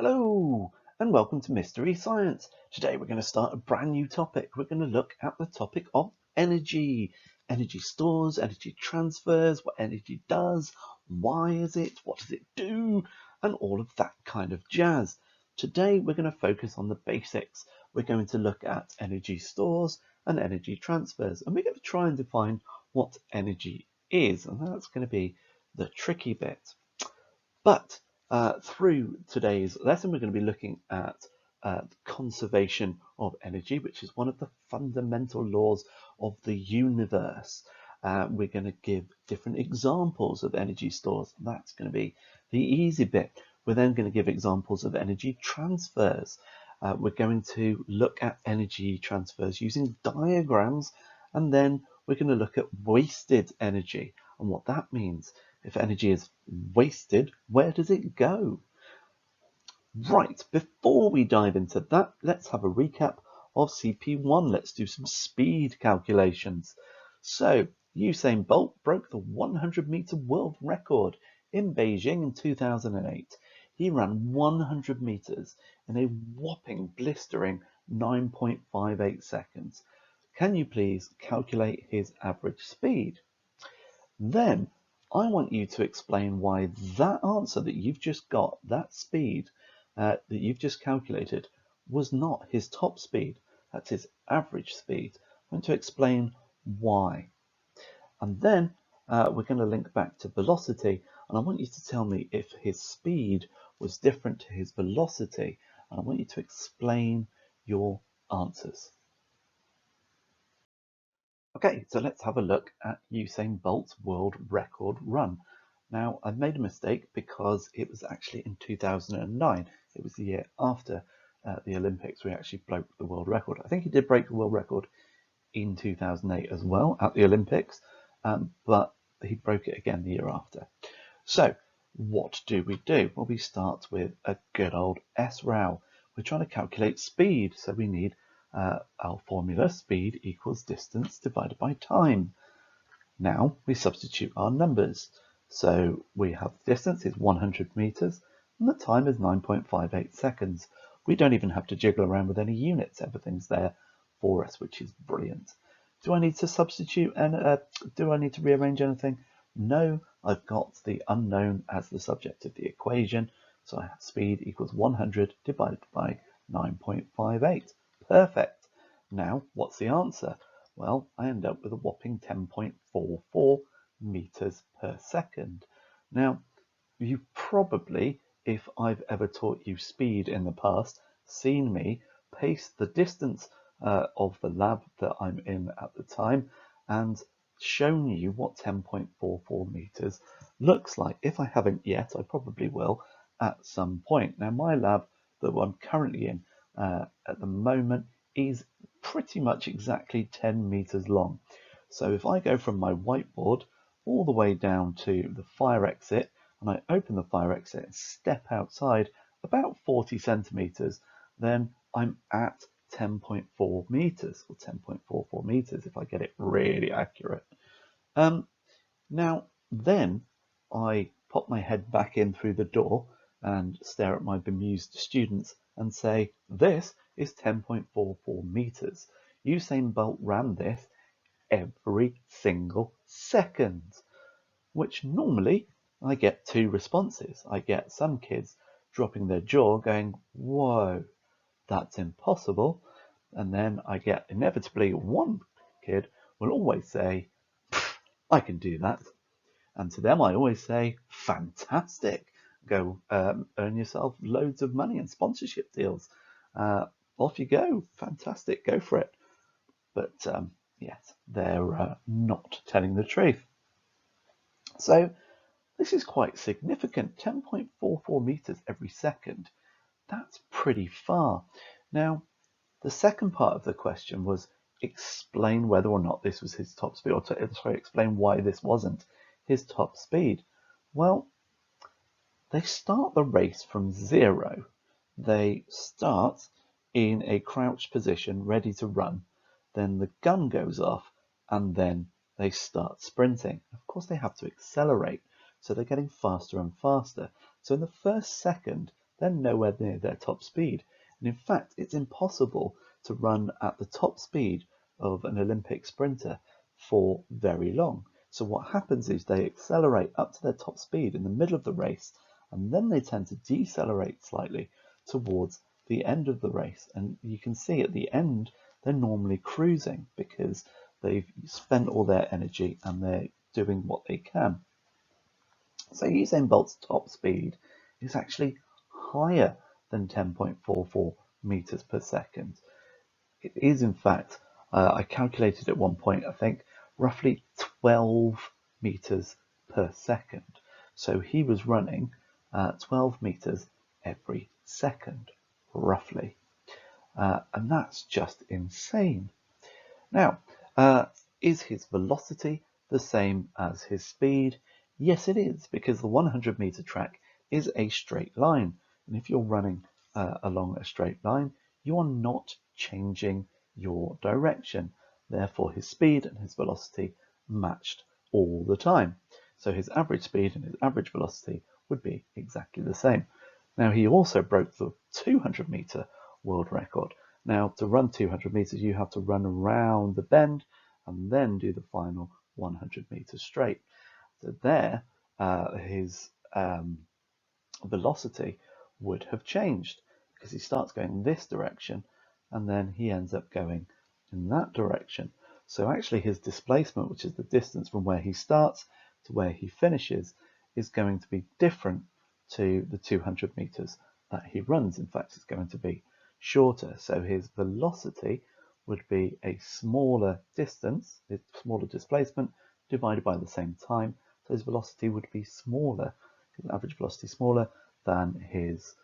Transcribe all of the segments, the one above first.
Hello and welcome to Mystery Science. Today we're going to start a brand new topic. We're going to look at the topic of energy. Energy stores, energy transfers, what energy does, why is it, what does it do, and all of that kind of jazz. Today we're going to focus on the basics. We're going to look at energy stores and energy transfers, and we're going to try and define what energy is, and that's going to be the tricky bit. But through today's lesson, we're going to be looking at conservation of energy, which is one of the fundamental laws of the universe. We're going to give different examples of energy stores. That's going to be the easy bit. We're then going to give examples of energy transfers. We're going to look at energy transfers using diagrams, and then we're going to look at wasted energy and what that means. If energy is wasted, where does it go? Right, before we dive into that, let's have a recap of CP1. Let's do some speed calculations. So, Usain Bolt broke the 100-meter world record in Beijing in 2008. He ran 100 meters in a whopping blistering 9.58 seconds. Can you please calculate his average speed? Then I want you to explain why that answer that you've just got, that speed that you've just calculated, was not his top speed. That's his average speed. I'm going to explain why. And then we're going to link back to velocity, and I want you to tell me if his speed was different to his velocity, and I want you to explain your answers. Okay, so let's have a look at Usain Bolt's world record run. Now, I've made a mistake because it was actually in 2009. It was the year after the Olympics we actually broke the world record. I think he did break the world record in 2008 as well at the Olympics, but he broke it again the year after. So, what do? Well, we start with a good old SRAL. We're trying to calculate speed, so we need our formula, speed equals distance divided by time. Now we substitute our numbers. So we have the distance is 100 meters and the time is 9.58 seconds. We don't even have to jiggle around with any units. Everything's there for us, which is brilliant. Do I need to substitute and do I need to rearrange anything? No, I've got the unknown as the subject of the equation. So I have speed equals 100 divided by 9.58. Perfect. Now, what's the answer? Well, I end up with a whopping 10.44 meters per second. Now, you probably, if I've ever taught you speed in the past, seen me pace the distance of the lab that I'm in at the time and shown you what 10.44 meters looks like. If I haven't yet, I probably will at some point. Now, my lab that I'm currently in at the moment is pretty much exactly 10 meters long. So if I go from my whiteboard all the way down to the fire exit, and I open the fire exit and step outside about 40 centimeters, then I'm at 10.4 meters, or 10.44 meters if I get it really accurate. Now, then I pop my head back in through the door and stare at my bemused students and say, this is 10.44 meters. Usain Bolt ran this every single second, which normally I get two responses. I get some kids dropping their jaw going, whoa, that's impossible. And then I get inevitably one kid will always say, I can do that. And to them, I always say, fantastic. Go earn yourself loads of money and sponsorship deals. Off you go. Fantastic. Go for it. But yes, they're not telling the truth. So this is quite significant. 10.44 meters every second. That's pretty far. Now, the second part of the question was explain whether or not this was his top speed, or explain why this wasn't his top speed. Well, they start the race from zero. They start in a crouched position, ready to run. Then the gun goes off, and then they start sprinting. Of course, they have to accelerate, so they're getting faster and faster. So in the first second, they're nowhere near their top speed. And in fact, it's impossible to run at the top speed of an Olympic sprinter for very long. So what happens is they accelerate up to their top speed in the middle of the race, and then they tend to decelerate slightly towards the end of the race. And you can see at the end, they're normally cruising because they've spent all their energy and they're doing what they can. So Usain Bolt's top speed is actually higher than 10.44 meters per second. It is, in fact, I calculated at one point, I think, roughly 12 meters per second. So he was running 12 meters every second, roughly. And that's just insane. Now, is his velocity the same as his speed? Yes, it is, because the 100-meter track is a straight line. And if you're running along a straight line, you are not changing your direction. Therefore, his speed and his velocity matched all the time. So his average speed and his average velocity would be exactly the same. Now, he also broke the 200-meter world record. Now, to run 200 meters, you have to run around the bend and then do the final 100 meters straight. So there, his velocity would have changed because he starts going this direction and then he ends up going in that direction. So actually his displacement, which is the distance from where he starts to where he finishes, is going to be different to the 200 meters that he runs. In fact, it's going to be shorter. So his velocity would be a smaller distance, a smaller displacement divided by the same time. So his velocity would be smaller, his average velocity smaller than his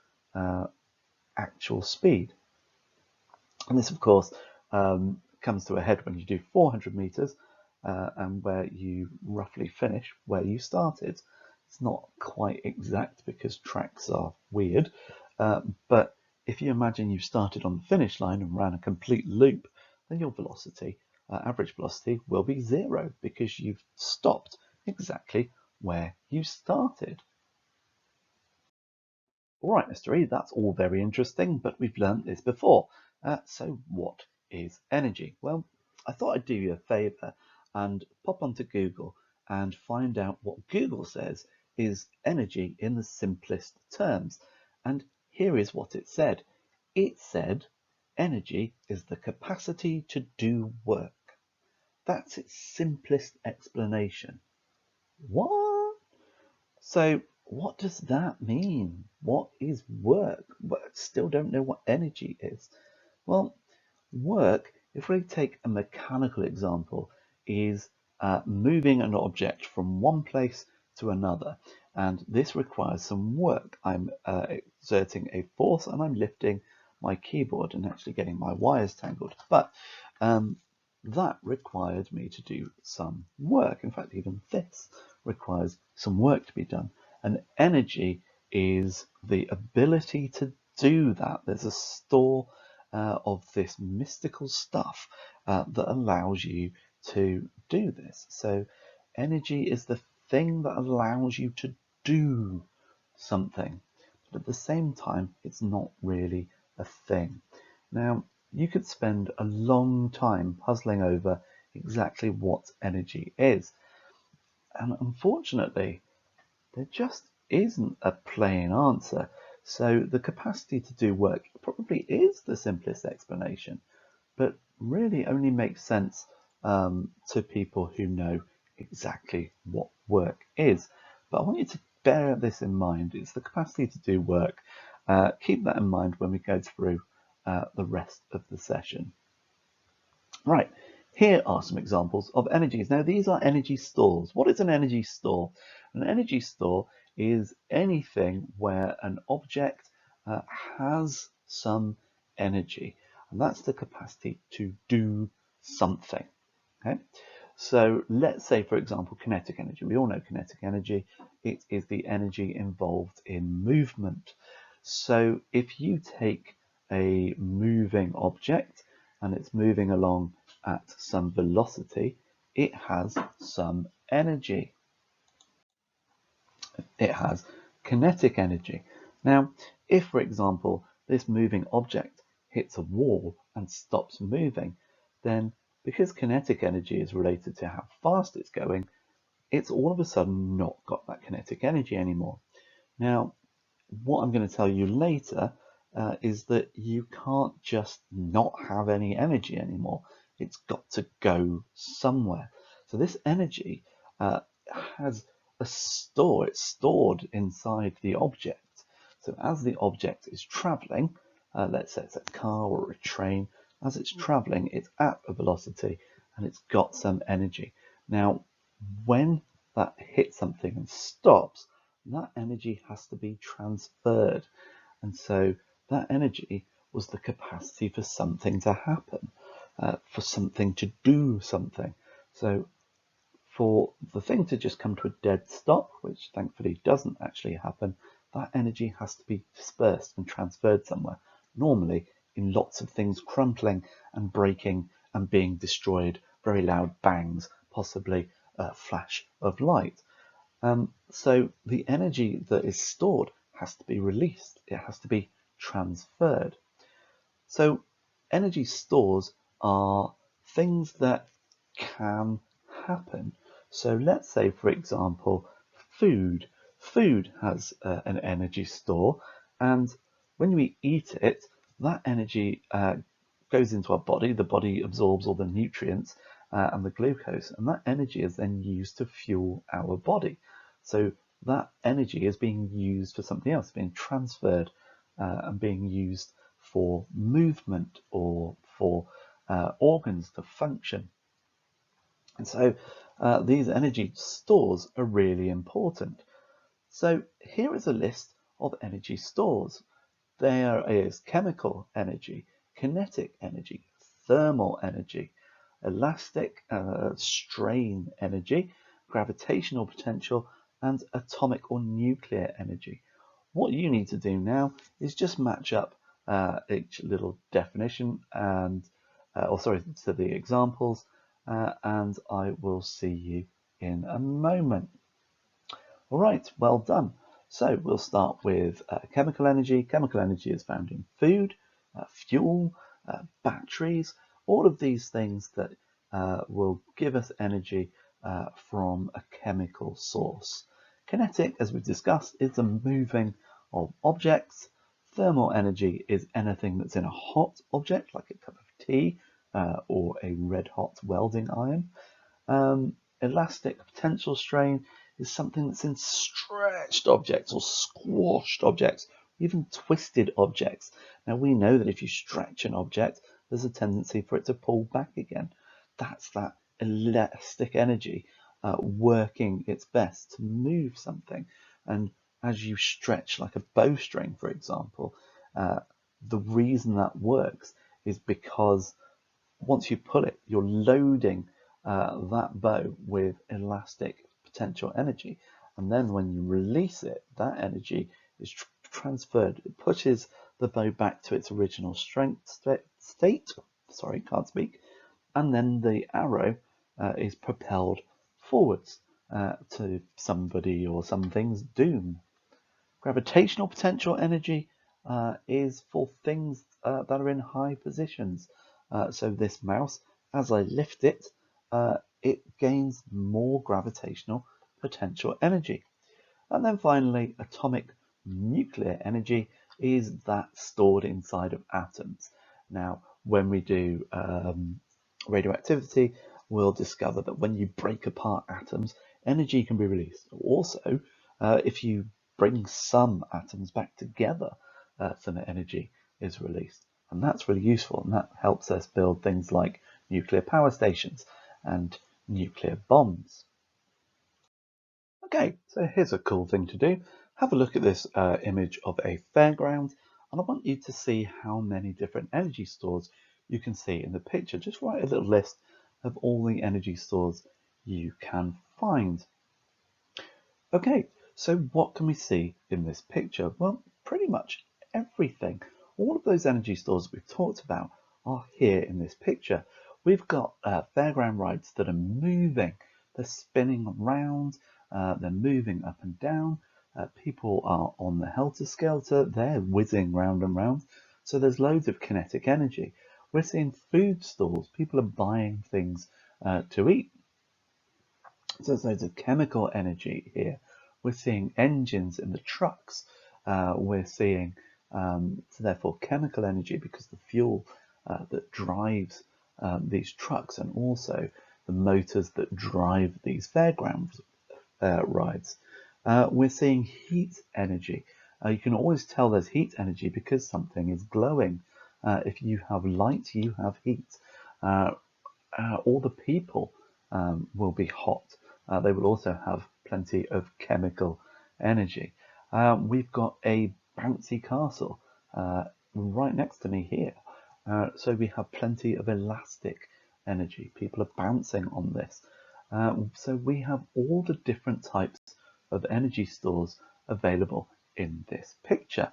actual speed. And this, of course, comes to a head when you do 400 meters and where you roughly finish where you started. It's not quite exact because tracks are weird, but if you imagine you started on the finish line and ran a complete loop, then your velocity, average velocity, will be 0 because you've stopped exactly where you started. All right, Mr. E, that's all very interesting, but we've learned this before. So what is energy? Well, I thought I'd do you a favor and pop onto Google and find out what Google says is energy in the simplest terms. And here is what it said. It said energy is the capacity to do work. That's its simplest explanation. What? So what does that mean? What is work? But I still don't know what energy is. Well, work, if we take a mechanical example, is moving an object from one place to another. And this requires some work. I'm exerting a force and I'm lifting my keyboard and actually getting my wires tangled. But that required me to do some work. In fact, even this requires some work to be done. And energy is the ability to do that. There's a store of this mystical stuff that allows you to do this. So energy is the thing that allows you to do something. But at the same time, it's not really a thing. Now, you could spend a long time puzzling over exactly what energy is. And unfortunately, there just isn't a plain answer. So the capacity to do work probably is the simplest explanation, but really only makes sense to people who know exactly what work is. But I want you to bear this in mind. It's the capacity to do work. Keep that in mind when we go through the rest of the session. Right, here are some examples of energies. Now, these are energy stores. What is an energy store? An energy store is anything where an object has some energy, and that's the capacity to do something. Okay, so let's say, for example, kinetic energy. We all know kinetic energy. It is the energy involved in movement. So if you take a moving object and it's moving along at some velocity, it has some energy. It has kinetic energy. Now, If, for example, this moving object hits a wall and stops moving, then because kinetic energy is related to how fast it's going, it's all of a sudden not got that kinetic energy anymore. Now, what I'm going to tell you later is that you can't just not have any energy anymore. It's got to go somewhere. So this energy has a store. It's stored inside the object. So as the object is traveling, let's say it's a car or a train, as it's traveling, it's at a velocity and it's got some energy. Now, when that hits something and stops, that energy has to be transferred. And so that energy was the capacity for something to happen, for something to do something. So for the thing to just come to a dead stop, which thankfully doesn't actually happen, that energy has to be dispersed and transferred somewhere, normally in lots of things crumpling and breaking and being destroyed, very loud bangs, possibly a flash of light. So the energy that is stored has to be released. It has to be transferred. So energy stores are things that can happen. So let's say, for example, food. Food has an energy store, and when we eat it, that energy goes into our body. The body absorbs all the nutrients and the glucose, and that energy is then used to fuel our body. So that energy is being used for something else, being transferred and being used for movement or for organs to function. And so these energy stores are really important. So here is a list of energy stores. There is chemical energy, kinetic energy, thermal energy, elastic strain energy, gravitational potential, and atomic or nuclear energy. What you need to do now is just match up each little definition and, to the examples, and I will see you in a moment. All right, well done. So we'll start with chemical energy. Chemical energy is found in food, fuel, batteries, all of these things that will give us energy from a chemical source. Kinetic, as we've discussed, is the moving of objects. Thermal energy is anything that's in a hot object, like a cup of tea or a red hot welding iron. Elastic potential strain is something that's in stretched objects or squashed objects, even twisted objects. Now we know that if you stretch an object, there's a tendency for it to pull back again. That's that elastic energy working its best to move something. And as you stretch like a bowstring, for example, the reason that works is because once you pull it, you're loading that bow with elastic potential energy. And then when you release it, that energy is transferred. It pushes the bow back to its original state. Sorry, can't speak. And then the arrow is propelled forwards to somebody or something's doom. Gravitational potential energy is for things that are in high positions. So this mouse, as I lift it, it gains more gravitational potential energy. And then finally, atomic nuclear energy is that stored inside of atoms. Now, when we do radioactivity, we'll discover that when you break apart atoms, energy can be released. Also, if you bring some atoms back together, some energy is released. And that's really useful, and that helps us build things like nuclear power stations and nuclear bombs. Okay, so here's a cool thing to do. Have a look at this image of a fairground, and I want you to see how many different energy stores you can see in the picture. Just write a little list of all the energy stores you can find. Okay, so what can we see in this picture? Well, pretty much everything. All of those energy stores we've talked about are here in this picture. We've got fairground rides that are moving. They're spinning around, they're moving up and down. People are on the helter-skelter, they're whizzing round and round. So there's loads of kinetic energy. We're seeing food stores, people are buying things to eat. So there's loads of chemical energy here. We're seeing engines in the trucks. We're seeing, so therefore, chemical energy because the fuel that drives these trucks and also the motors that drive these fairgrounds rides. We're seeing heat energy. You can always tell there's heat energy because something is glowing. If you have light, you have heat. All the people will be hot. They will also have plenty of chemical energy. We've got a bouncy castle right next to me here. So we have plenty of elastic energy. People are bouncing on this. So we have all the different types of energy stores available in this picture.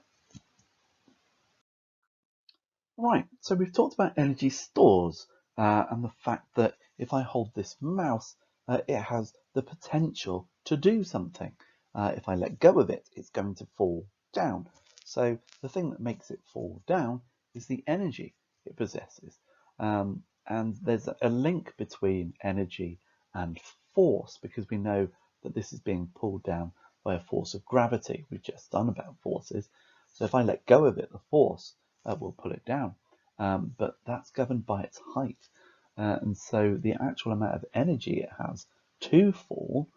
Right, so we've talked about energy stores and the fact that if I hold this mouse, it has the potential to do something. If I let go of it, it's going to fall down. So the thing that makes it fall down is the energy it possesses. And there's a link between energy and force because we know that this is being pulled down by a force of gravity. We've just done about forces. So if I let go of it, the force will pull it down. But that's governed by its height. And so the actual amount of energy it has to fall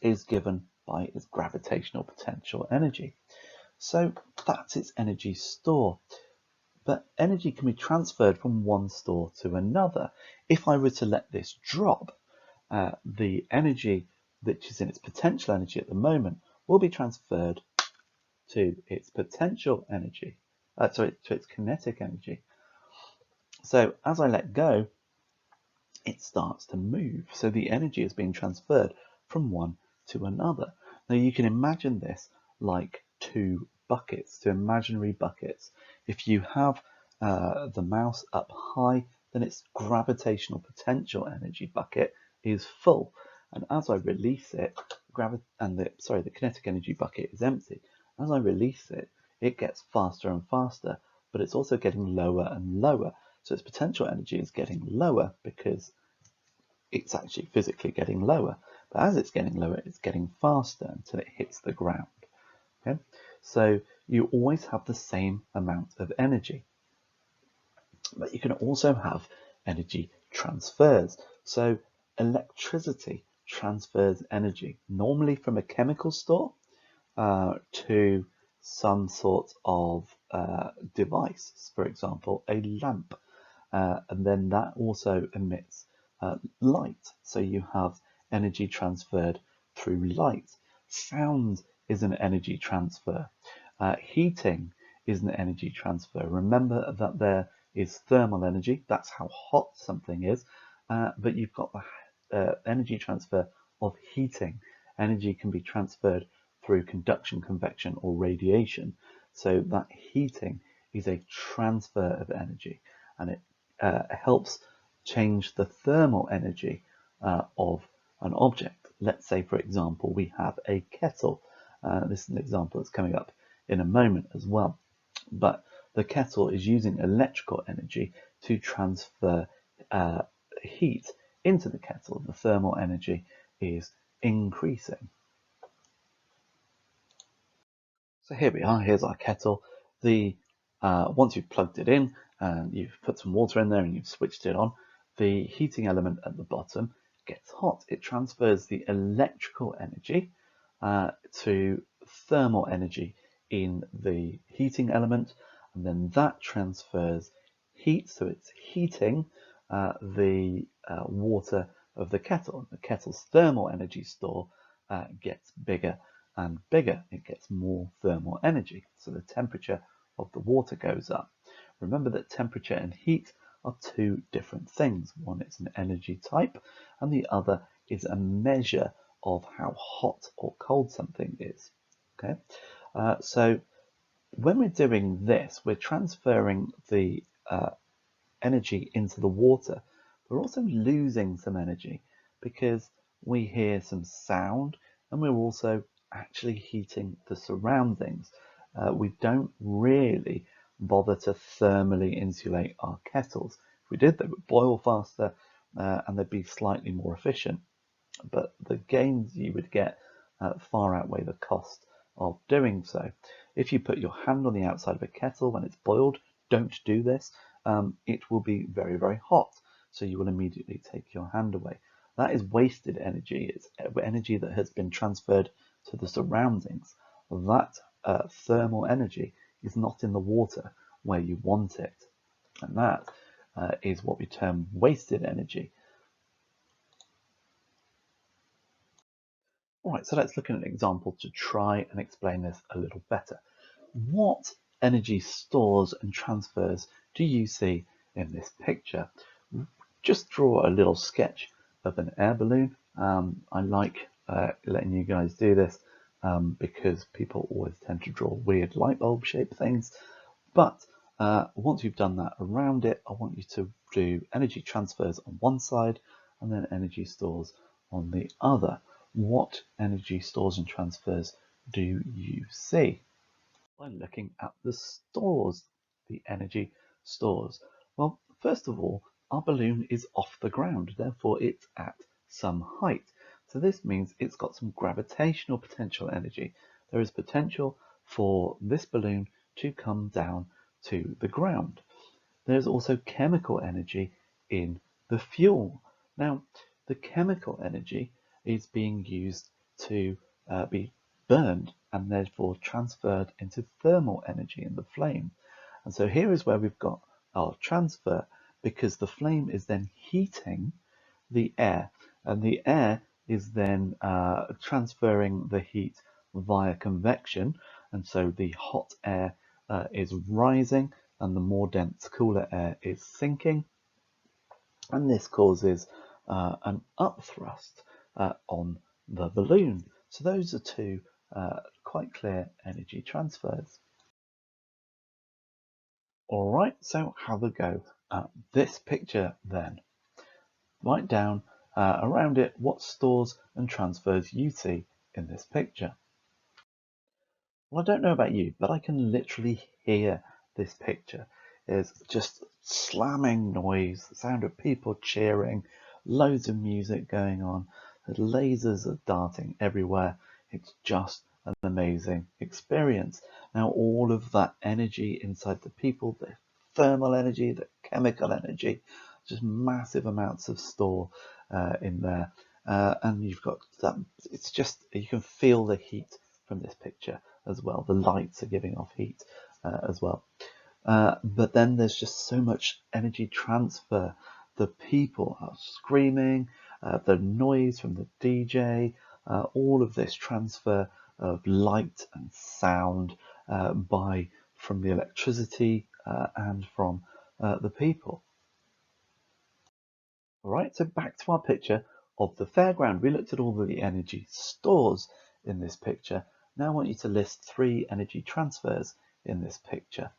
is given by its gravitational potential energy. So that's its energy store. But energy can be transferred from one store to another. If I were to let this drop, the energy that is in its potential energy at the moment will be transferred to its potential energy, to its kinetic energy. So as I let go, it starts to move. So the energy is being transferred from one to another. Now you can imagine this like two buckets, two imaginary buckets. If you have the mouse up high, then its gravitational potential energy bucket is full. And as I release it, the kinetic energy bucket is empty. As I release it, it gets faster and faster, but it's also getting lower and lower. So its potential energy is getting lower because it's actually physically getting lower. But as it's getting lower, it's getting faster until it hits the ground. Okay? So you always have the same amount of energy. But you can also have energy transfers. So electricity transfers energy, normally from a chemical store to some sort of device, for example, a lamp. And then that also emits light. So you have energy transferred through light. Sound is an energy transfer. Heating is an energy transfer. Remember that there is thermal energy. That's how hot something is. But you've got the energy transfer of heating. Energy can be transferred through conduction, convection, or radiation. So that heating is a transfer of energy, and it helps change the thermal energy of an object. Let's say, for example, we have a kettle. This is an example that's coming up in a moment as well. But the kettle is using electrical energy to transfer heat into the kettle. The thermal energy is increasing. So here we are, here's our kettle. Once you've plugged it in and you've put some water in there and you've switched it on, the heating element at the bottom gets hot. It transfers the electrical energy to thermal energy in the heating element, and then that transfers heat, so it's heating the water of the kettle. The kettle's thermal energy store gets bigger and bigger. It gets more thermal energy, so the temperature of the water goes up. Remember that temperature and heat are two different things. One is an energy type and the other is a measure of how hot or cold something is. Okay, so when we're doing this, we're transferring the energy into the water. We're also losing some energy because we hear some sound and we're also actually heating the surroundings. We don't really bother to thermally insulate our kettles. If we did, they would boil faster and they'd be slightly more efficient. But the gains you would get far outweigh the cost of doing so. If you put your hand on the outside of a kettle when it's boiled, don't do this. It will be very, very hot, so you will immediately take your hand away. That is wasted energy. It's energy that has been transferred to the surroundings. That thermal energy is not in the water where you want it. And that is what we term wasted energy. All right, so let's look at an example to try and explain this a little better. What energy stores and transfers do you see in this picture? Just draw a little sketch of an air balloon. I like letting you guys do this because people always tend to draw weird light bulb shaped things. But once you've done that around it, I want you to do energy transfers on one side and then energy stores on the other. What energy stores and transfers do you see? By looking at the stores, the energy stores. Well, first of all, our balloon is off the ground, therefore it's at some height. So this means it's got some gravitational potential energy. There is potential for this balloon to come down to the ground. There's also chemical energy in the fuel. Now, the chemical energy is being used to be burned and therefore transferred into thermal energy in the flame. And so here is where we've got our transfer, because the flame is then heating the air, and the air is then transferring the heat via convection, and so the hot air is rising and the more dense cooler air is sinking, and this causes an upthrust on the balloon. So those are two quite clear energy transfers. All right, so have a go at this picture then. Write down around it what stores and transfers you see in this picture. Well, I don't know about you, but I can literally hear this picture. There's just slamming noise, the sound of people cheering, loads of music going on, the lasers are darting everywhere. It's just an amazing experience. Now, all of that energy inside the people, the thermal energy, the chemical energy, just massive amounts of store in there. And you've got that, it's just, you can feel the heat from this picture as well. The lights are giving off heat as well. But then there's just so much energy transfer. The people are screaming, the noise from the DJ, all of this transfer of light and sound from the electricity and from the people. All right, so back to our picture of the fairground. We looked at all of the energy stores in this picture. Now I want you to list 3 energy transfers in this picture.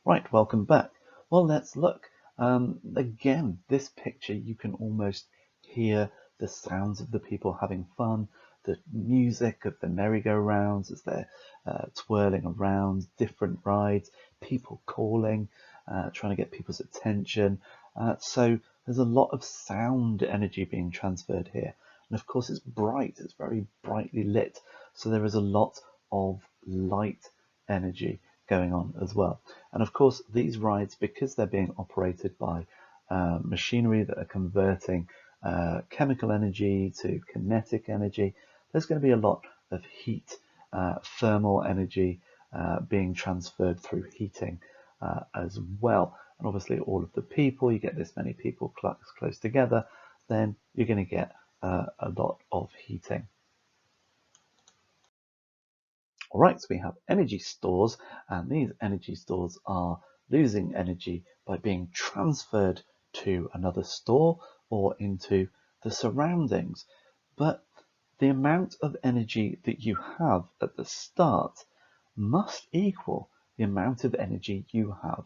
Right, welcome back. Well, let's look. Again, this picture, you can almost hear the sounds of the people having fun, the music of the merry-go-rounds as they're twirling around, different rides, people calling, trying to get people's attention. So there's a lot of sound energy being transferred here. And of course, it's bright, it's very brightly lit. So there is a lot of light energy going on as well. And of course, these rides, because they're being operated by machinery that are converting chemical energy to kinetic energy, there's going to be a lot of heat, thermal energy being transferred through heating as well. And obviously all of the people, you get this many people close together, then you're going to get a lot of heating. All right, so we have energy stores, and these energy stores are losing energy by being transferred to another store or into the surroundings. But the amount of energy that you have at the start must equal the amount of energy you have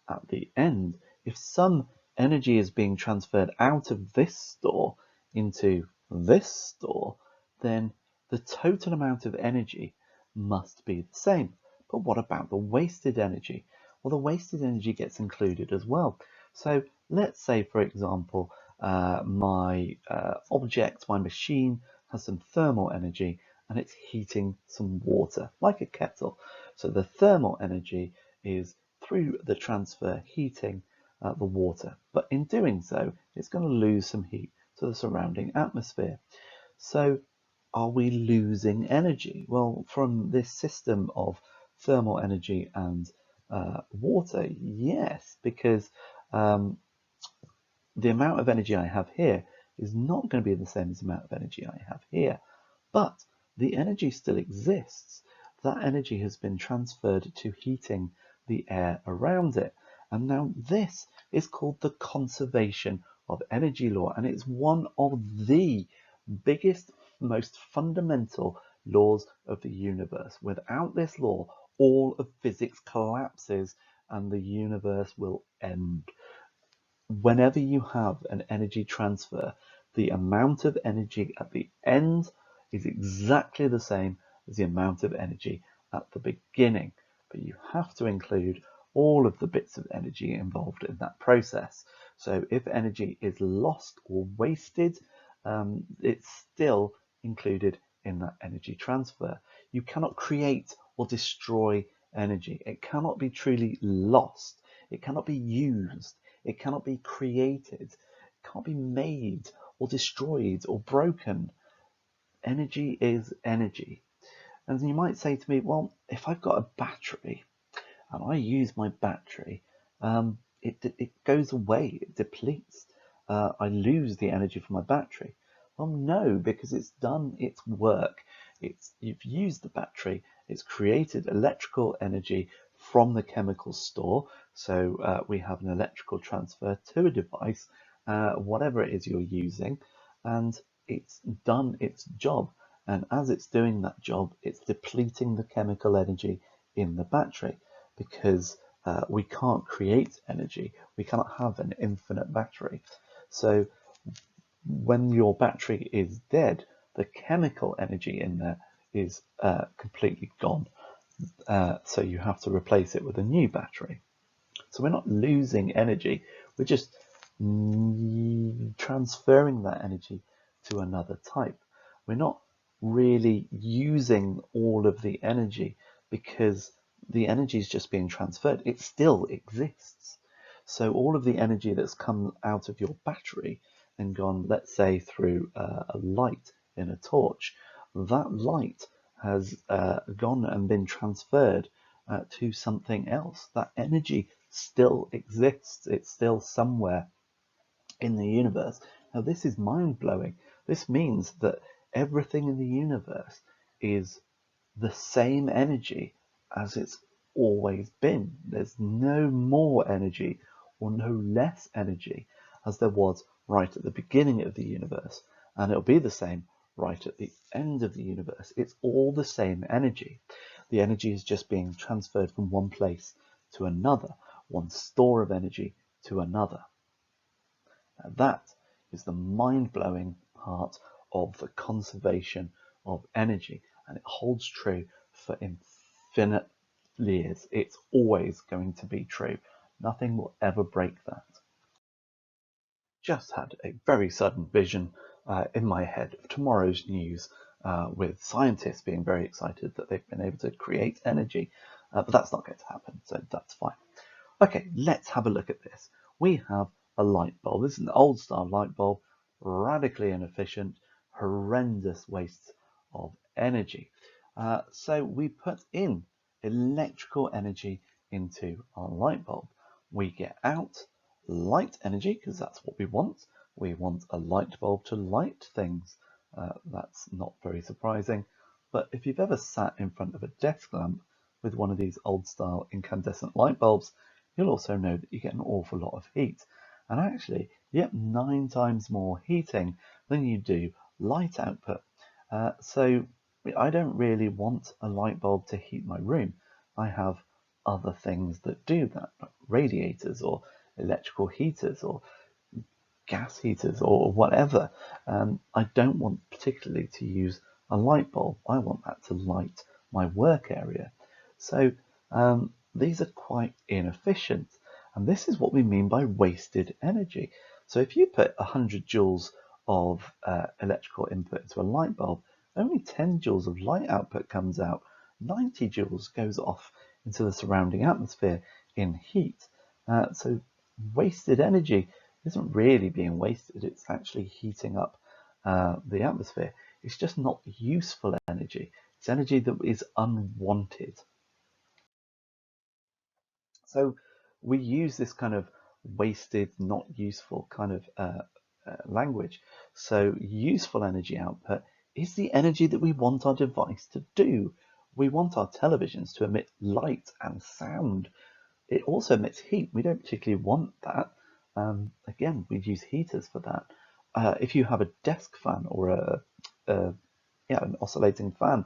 at the end. If some energy is being transferred out of this store into this store, then the total amount of energy must be the same. But what about the wasted energy? Well, the wasted energy gets included as well. So let's say, for example, my object, my machine, has some thermal energy and it's heating some water, like a kettle. So the thermal energy is through the transfer heating the water. But in doing so, it's going to lose some heat to the surrounding atmosphere. So are we losing energy? Well, from this system of thermal energy and water, yes, because um, the amount of energy I have here is not going to be the same as the amount of energy I have here. But the energy still exists. That energy has been transferred to heating the air around it. And now this is called the conservation of energy law. And it's one of the biggest, most fundamental laws of the universe. Without this law, all of physics collapses and the universe will end. Whenever you have an energy transfer, the amount of energy at the end is exactly the same as the amount of energy at the beginning. But you have to include all of the bits of energy involved in that process. So if energy is lost or wasted, it's still included in that energy transfer. You cannot create or destroy energy. It cannot be truly lost. It cannot be used. It cannot be created. It can't be made or destroyed or broken. Energy is energy. And you might say to me, well, if I've got a battery and I use my battery, it goes away, it depletes. I lose the energy from my battery. Well, no, because it's done its work. You've used the battery, it's created electrical energy from the chemical store. So we have an electrical transfer to a device, whatever it is you're using, and it's done its job. And as it's doing that job, it's depleting the chemical energy in the battery, because we can't create energy. We cannot have an infinite battery. So when your battery is dead, the chemical energy in there is completely gone. So you have to replace it with a new battery. So we're not losing energy, we're just transferring that energy to another type. We're not really using all of the energy, because the energy is just being transferred. It still exists. So all of the energy that's come out of your battery and gone, let's say, through a light in a torch, that light has gone and been transferred to something else. That energy still exists. It's still somewhere in the universe. Now, this is mind-blowing. This means that everything in the universe is the same energy as it's always been. There's no more energy or no less energy as there was right at the beginning of the universe, and it'll be the same right at the end of the universe. It's all the same energy. The energy is just being transferred from one place to another, one store of energy to another. Now that is the mind-blowing part of the conservation of energy, and it holds true for infinite years. It's always going to be true. Nothing will ever break that. Just had a very sudden vision in my head of tomorrow's news, with scientists being very excited that they've been able to create energy, but that's not going to happen, so that's fine. Okay, let's have a look at this. We have a light bulb. This is an old style light bulb, radically inefficient, horrendous wastes of energy. So we put in electrical energy into our light bulb. We get out light energy, because that's what we want. We want a light bulb to light things. That's not very surprising. But if you've ever sat in front of a desk lamp with one of these old style incandescent light bulbs, you'll also know that you get an awful lot of heat. And actually, you get 9 times more heating than you do light output. So I don't really want a light bulb to heat my room. I have other things that do that, like radiators or electrical heaters or gas heaters or whatever. I don't want particularly to use A light bulb, I want that to light my work area. So these are quite inefficient. And this is what we mean by wasted energy. So if you put 100 joules of electrical input into a light bulb, only 10 joules of light output comes out. 90 joules goes off into the surrounding atmosphere in heat. So wasted energy isn't really being wasted, it's actually heating up the atmosphere. It's just not useful energy. It's energy that is unwanted. So we use this kind of wasted, not useful kind of language. So useful energy output is the energy that we want our device to do. We want our televisions to emit light and sound. It also emits heat. We don't particularly want that. Again, we'd use heaters for that. If you have a desk fan or an oscillating fan,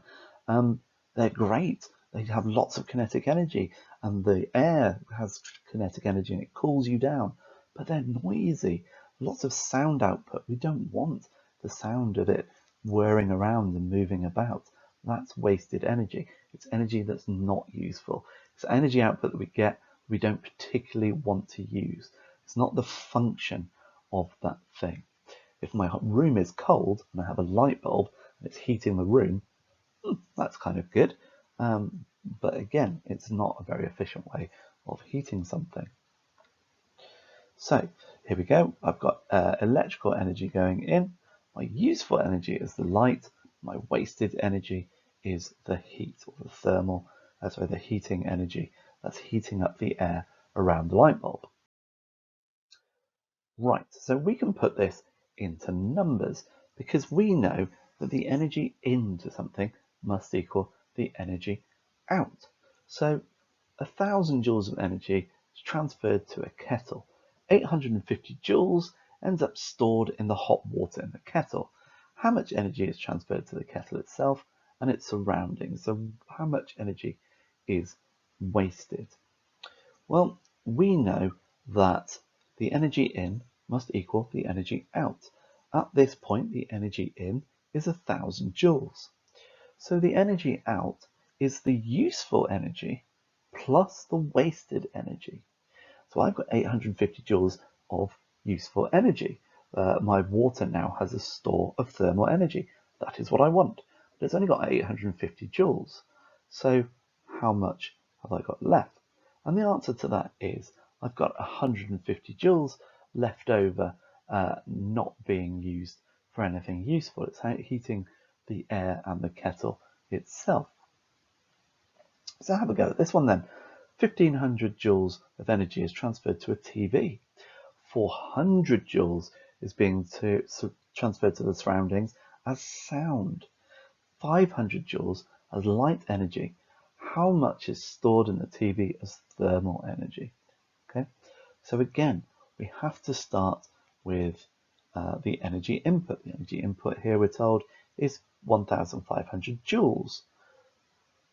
they're great. They have lots of kinetic energy, and the air has kinetic energy and it cools you down. But they're noisy. Lots of sound output. We don't want the sound of it whirring around and moving about. That's wasted energy. It's energy that's not useful. It's energy output that we get we don't particularly want to use. It's not the function of that thing. If my room is cold and I have a light bulb and it's heating the room, that's kind of good. But again, it's not a very efficient way of heating something. So here we go. I've got electrical energy going in. My useful energy is the light. My wasted energy is the heat, or the heating energy. That's heating up the air around the light bulb. Right, so we can put this into numbers because we know that the energy into something must equal the energy out. So 1,000 joules of energy is transferred to a kettle. 850 joules ends up stored in the hot water in the kettle. How much energy is transferred to the kettle itself and its surroundings? So how much energy is wasted? Well, we know that the energy in must equal the energy out. At this point, the energy in is 1,000 joules. So the energy out is the useful energy plus the wasted energy. So I've got 850 joules of useful energy. My water now has a store of thermal energy. That is what I want. But it's only got 850 joules. So how much have I got left? And the answer to that is I've got 150 joules left over, not being used for anything useful. It's heating the air and the kettle itself. So have a go at this one then. 1,500 joules of energy is transferred to a TV. 400 joules is being transferred to the surroundings as sound. 500 joules as light energy. How much is stored in the TV as thermal energy? Okay, so again, we have to start with the energy input. The energy input here, we're told, is 1,500 joules.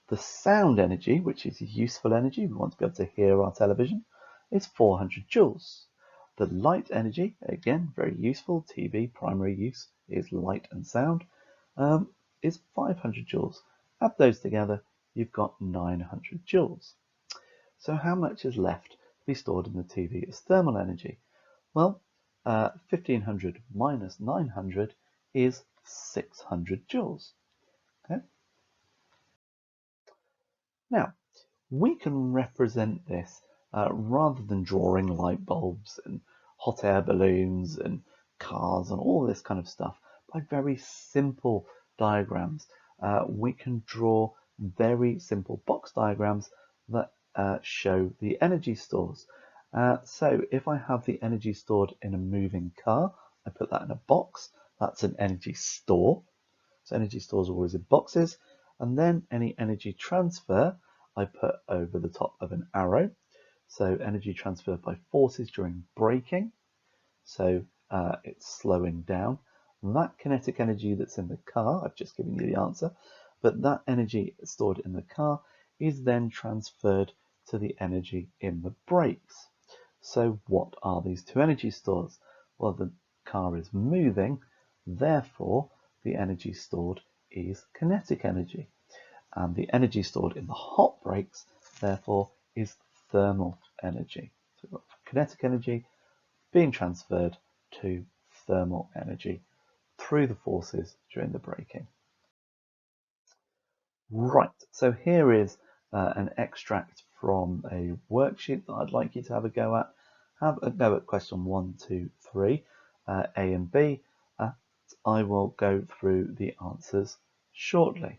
The sound energy, which is useful energy, we want to be able to hear our television, is 400 joules. The light energy, again, very useful, TV, primary use is light and sound, is 500 joules. Add those together, you've got 900 joules. So how much is left to be stored in the TV as thermal energy? Well, 1,500 minus 900 is 600 joules. Okay? Now, we can represent this rather than drawing light bulbs and hot air balloons and cars and all this kind of stuff by very simple diagrams. We can draw very simple box diagrams that show the energy stores. So if I have the energy stored in a moving car, I put that in a box. That's an energy store. So energy stores are always in boxes. And then any energy transfer I put over the top of an arrow. So energy transferred by forces during braking. So it's slowing down. And that kinetic energy that's in the car, I've just given you the answer, but that energy stored in the car is then transferred to the energy in the brakes. So what are these two energy stores? Well, the car is moving, therefore the energy stored is kinetic energy. And the energy stored in the hot breaks, therefore, is thermal energy. So we've got kinetic energy being transferred to thermal energy through the forces during the braking. Right, so here is an extract from a worksheet that I'd like you to have a go at. Have a go at question 1, 2, 3, A and B. I will go through the answers shortly.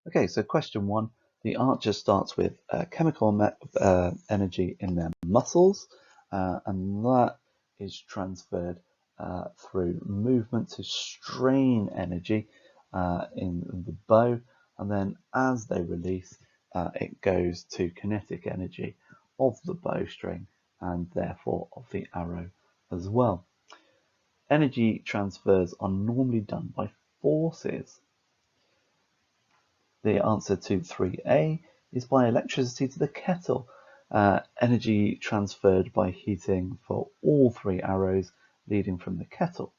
Okay, so question 1, the archer starts with chemical energy in their muscles, and that is transferred through movement to strain energy in the bow, and then as they release, it goes to kinetic energy of the bowstring and therefore of the arrow as well. Energy transfers are normally done by forces. The answer to 3A is by electricity to the kettle. Energy transferred by heating for all 3 arrows leading from the kettle.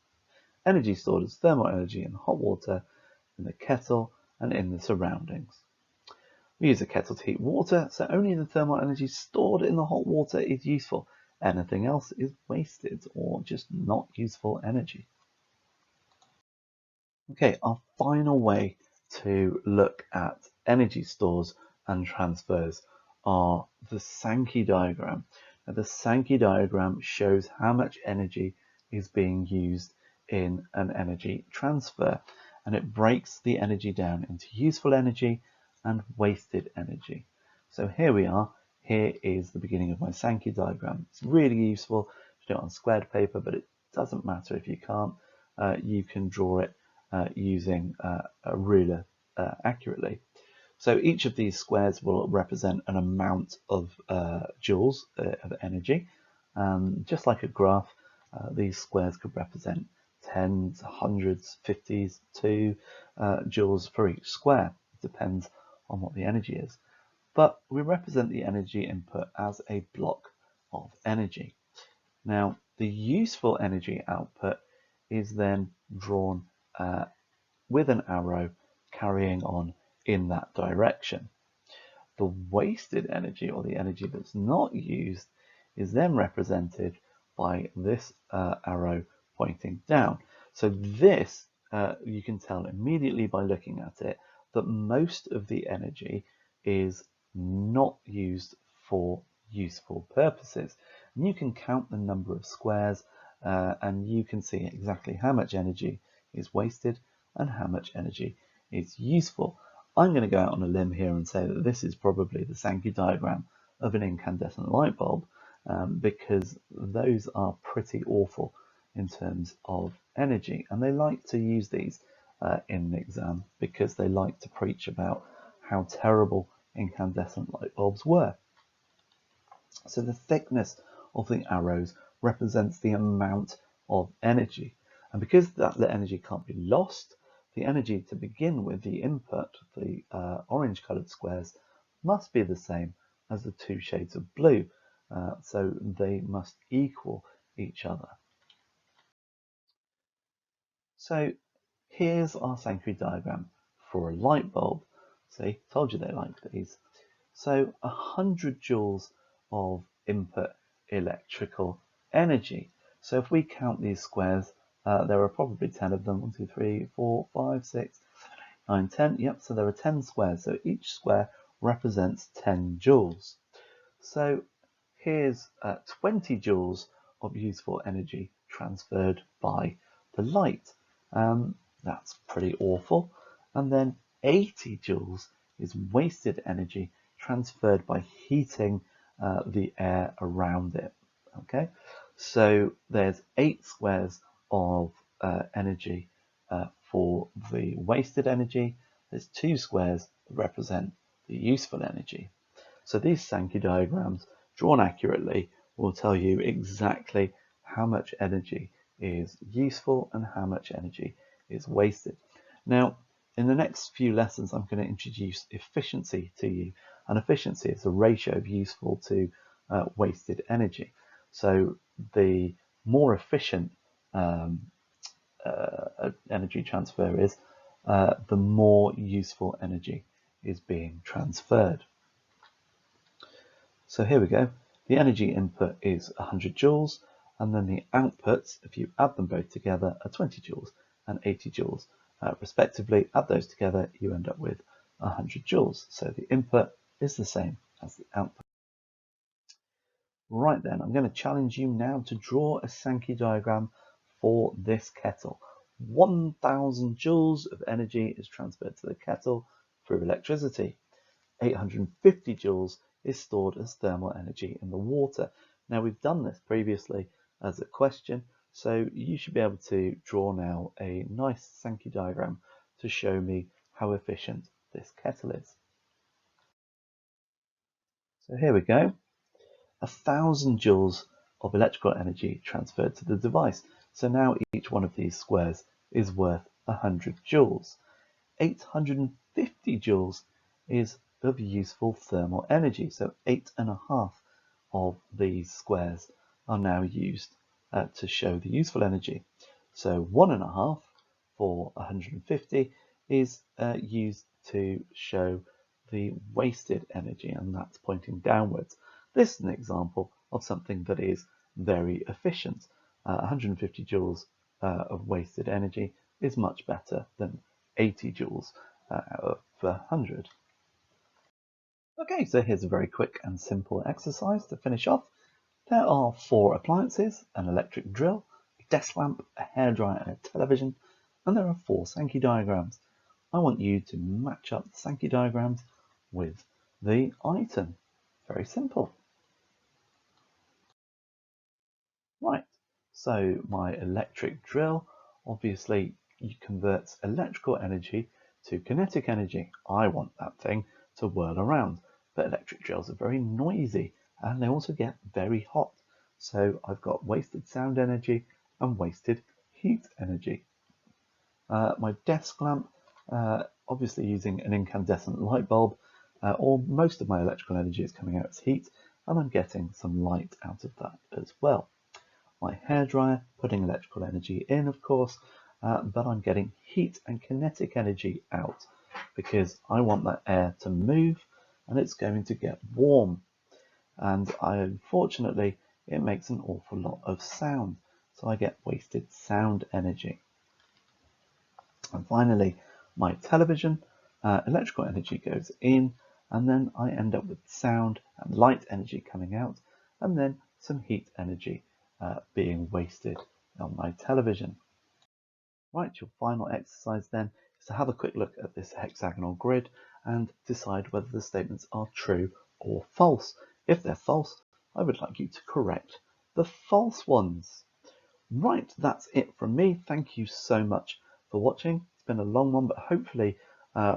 Energy stored as thermal energy in hot water, in the kettle, and in the surroundings. We use a kettle to heat water, so only the thermal energy stored in the hot water is useful. Anything else is wasted or just not useful energy. Okay, our final way to look at energy stores and transfers are the Sankey diagram. Now, the Sankey diagram shows how much energy is being used in an energy transfer, and it breaks the energy down into useful energy and wasted energy. So here we are. Here is the beginning of my Sankey diagram. It's really useful to do it on squared paper, but it doesn't matter if you can't. You can draw it using a ruler accurately. So each of these squares will represent an amount of joules of energy. Just like a graph, these squares could represent tens, hundreds, 50s, 2 joules for each square. It depends on what the energy is. But we represent the energy input as a block of energy. Now, the useful energy output is then drawn with an arrow carrying on in that direction. The wasted energy, or the energy that's not used, is then represented by this arrow pointing down. So this, you can tell immediately by looking at it, that most of the energy is not used for useful purposes. And you can count the number of squares and you can see exactly how much energy is wasted and how much energy is useful. I'm going to go out on a limb here and say that this is probably the Sankey diagram of an incandescent light bulb because those are pretty awful in terms of energy, and they like to use these in the exam because they like to preach about how terrible incandescent light bulbs were. So the thickness of the arrows represents the amount of energy, and because the energy can't be lost, the energy to begin with, the input, the orange coloured squares, must be the same as the 2 shades of blue, so they must equal each other. So here's our Sankey diagram for a light bulb. See, told you they like these. So 100 joules of input electrical energy. So if we count these squares, there are probably 10 of them. 1, 2, 3, 4, 5, 6, 7, 8, 9, 10. Yep, so there are 10 squares. So each square represents 10 joules. So here's 20 joules of useful energy transferred by the light. That's pretty awful. And then 80 joules is wasted energy transferred by heating the air around it. Okay, so there's 8 squares of energy for the wasted energy. There's 2 squares that represent the useful energy. So these Sankey diagrams, drawn accurately, will tell you exactly how much energy is useful and how much energy is wasted. Now, in the next few lessons, I'm going to introduce efficiency to you. And efficiency is a ratio of useful to wasted energy. So the more efficient energy transfer is, the more useful energy is being transferred. So here we go. The energy input is 100 joules, and then the outputs, if you add them both together, are 20 joules and 80 joules. Respectively, add those together, you end up with 100 joules. So the input is the same as the output. Right then, I'm going to challenge you now to draw a Sankey diagram for this kettle. 1000 joules of energy is transferred to the kettle through electricity. 850 joules is stored as thermal energy in the water. Now, we've done this previously as a question, so you should be able to draw now a nice Sankey diagram to show me how efficient this kettle is. So here we go. 1000 joules of electrical energy transferred to the device. So now each one of these squares is worth 100 joules. 850 joules is of useful thermal energy. So 8.5 of these squares are now used to show the useful energy. So 1.5 for 150 is used to show the wasted energy, and that's pointing downwards. This is an example of something that is very efficient. 150 joules of wasted energy is much better than 80 joules out of 100. Okay, so here's a very quick and simple exercise to finish off. There are 4 appliances: an electric drill, a desk lamp, a hairdryer and a television, and there are 4 Sankey diagrams. I want you to match up the Sankey diagrams with the item. Very simple. Right, so my electric drill obviously converts electrical energy to kinetic energy. I want that thing to whirl around, but electric drills are very noisy and they also get very hot. So I've got wasted sound energy and wasted heat energy. My desk lamp, obviously using an incandescent light bulb, or most of my electrical energy is coming out as heat, and I'm getting some light out of that as well. My hairdryer, putting electrical energy in, of course, but I'm getting heat and kinetic energy out because I want that air to move and it's going to get warm. And unfortunately, it makes an awful lot of sound, so I get wasted sound energy. And finally, my television, electrical energy goes in, and then I end up with sound and light energy coming out, and then some heat energy being wasted on my television. Right, your final exercise then is to have a quick look at this hexagonal grid and decide whether the statements are true or false. If they're false, I would like you to correct the false ones. Right, that's it from me. Thank you so much for watching. It's been a long one, but hopefully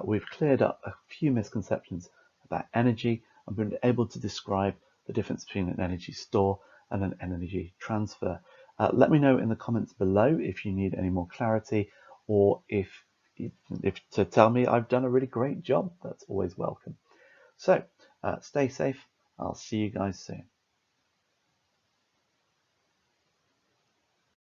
we've cleared up a few misconceptions about energy and been able to describe the difference between an energy store and an energy transfer. Let me know in the comments below if you need any more clarity, or if to tell me I've done a really great job. That's always welcome. So stay safe. I'll see you guys soon.